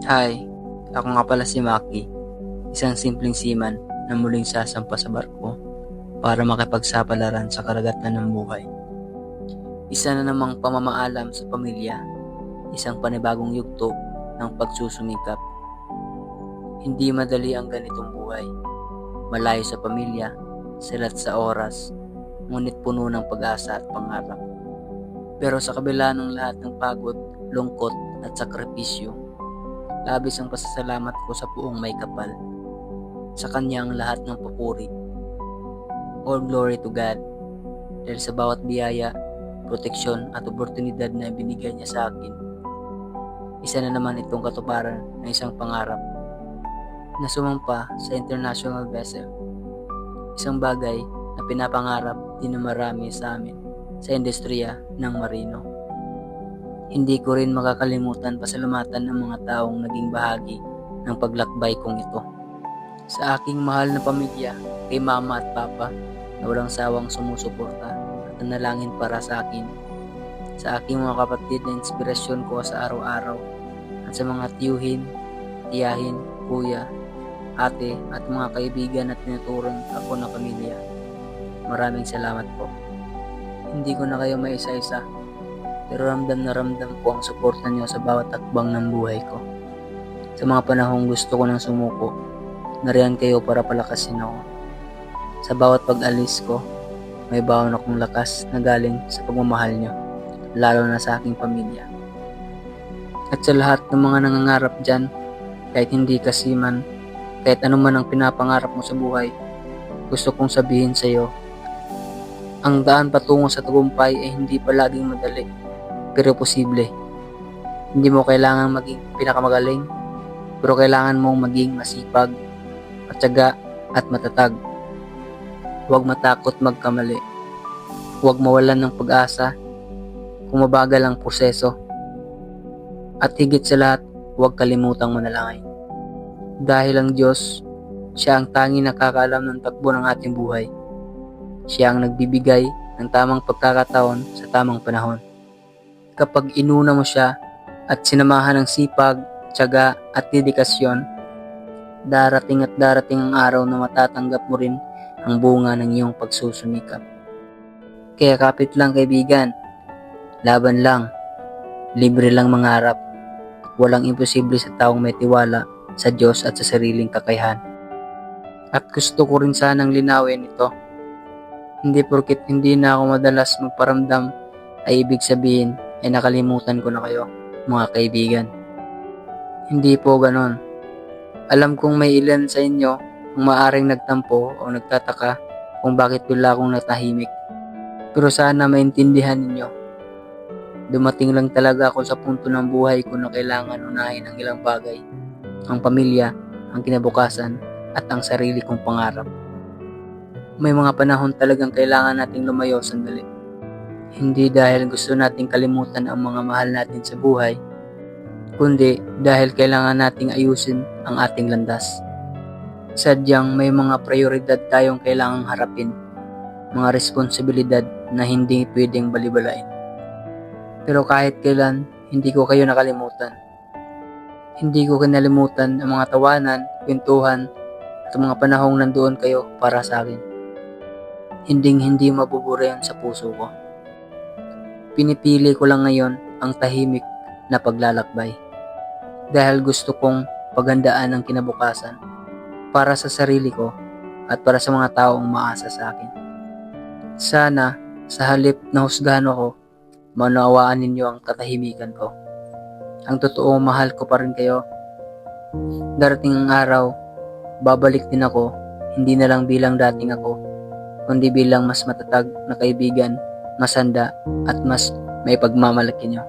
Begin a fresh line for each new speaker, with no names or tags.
Hi, ako nga pala si Maki, isang simpleng seaman na muling sasampa sa barko para makipagsapalaran sa karagatan ng buhay. Isa na namang pamamaalam sa pamilya, isang panibagong yugto ng pagsusumikap. Hindi madali ang ganitong buhay, malayo sa pamilya, silat sa oras, ngunit puno ng pag-asa at pangarap. Pero sa kabila ng lahat ng pagod, lungkot at sakripisyo, labis ang pasasalamat ko sa Puong May Kapal. Sa Kanya ang lahat ng papuri. All glory to God. Dahil sa bawat biyaya, proteksyon at oportunidad na binigay niya sa akin, isa na naman itong katuparan ng isang pangarap na sumampa sa international vessel. Isang bagay na pinapangarap din ng marami sa amin sa industriya ng marino. Hindi ko rin makakalimutan pasalamatan ng mga taong naging bahagi ng paglakbay kong ito. Sa aking mahal na pamilya, kay mama at papa na walang sawang sumusuporta at nanalangin para sa akin. Sa aking mga kapatid na inspirasyon ko sa araw-araw at sa mga tiyuhin, tiyahin, kuya, ate at mga kaibigan at tinuturong ako na pamilya. Maraming salamat po. Hindi ko na kayo maisa-isa, pero ramdam na ramdam ko ang suporta niyo sa bawat takbang ng buhay ko. Sa mga panahong gusto ko nang sumuko, nariyan kayo para palakasin ako. Sa bawat pag-alis ko, may baon akong lakas na galing sa pagmamahal niyo, lalo na sa aking pamilya. At sa lahat ng mga nangangarap dyan, kahit hindi ka seaman, kahit anuman ang pinapangarap mo sa buhay, gusto kong sabihin sa iyo, ang daan patungo sa tagumpay ay hindi palaging madali, pero posible. Hindi mo kailangan maging pinakamagaling, pero kailangan mong maging masipag, matyaga at matatag. Huwag matakot magkamali. Huwag mawalan ng pag-asa kung mabagal ang proseso. At higit sa lahat, huwag kalimutang manalangin. Dahil ang Diyos, Siya ang tanging nakakaalam ng takbo ng ating buhay. Siya ang nagbibigay ng tamang pagkakataon sa tamang panahon. Kapag inuna mo siya at sinamahan ng sipag, tiyaga at dedikasyon, darating ang araw na matatanggap mo rin ang bunga ng iyong pagsusumikap. Kaya kapit lang kaibigan, laban lang, libre lang mangarap, walang imposible sa taong may tiwala sa Diyos at sa sariling kakayahan. At gusto ko rin sanang linawin ito. Hindi porket hindi na ako madalas magparamdam ay ibig sabihin ay nakalimutan ko na kayo, mga kaibigan. Hindi po ganon. Alam kong may ilan sa inyo ang maaring nagtampo o nagtataka kung bakit bigla akong natahimik. Pero sana maintindihan ninyo. Dumating lang talaga ako sa punto ng buhay ko na kailangan unahin ang ilang bagay. Ang pamilya, ang kinabukasan, at ang sarili kong pangarap. May mga panahon talagang kailangan nating lumayo sandali. Hindi dahil gusto nating kalimutan ang mga mahal natin sa buhay, kundi dahil kailangan nating ayusin ang ating landas. Sadyang may mga prioridad tayong kailangang harapin, mga responsibilidad na hindi pwedeng balibalain. Pero kahit kailan, hindi ko kayo nakalimutan. Hindi ko kinalimutan ang mga tawanan, kwentuhan, at mga panahong nandoon kayo para sa akin. Hindi mabubura yan sa puso ko. Pinipili ko lang ngayon ang tahimik na paglalakbay. Dahil gusto kong paghandaan ang kinabukasan para sa sarili ko at para sa mga taong umaasa sa akin. Sana sa halip na husgahan ako, maunawaan ninyo ang katahimikan ko. Ang totoo mahal ko pa rin kayo. Darating ang araw, babalik din ako, hindi na lang bilang dating ako, kundi bilang mas matatag na kaibigan, mas handa at mas may pagmamalaki nyo.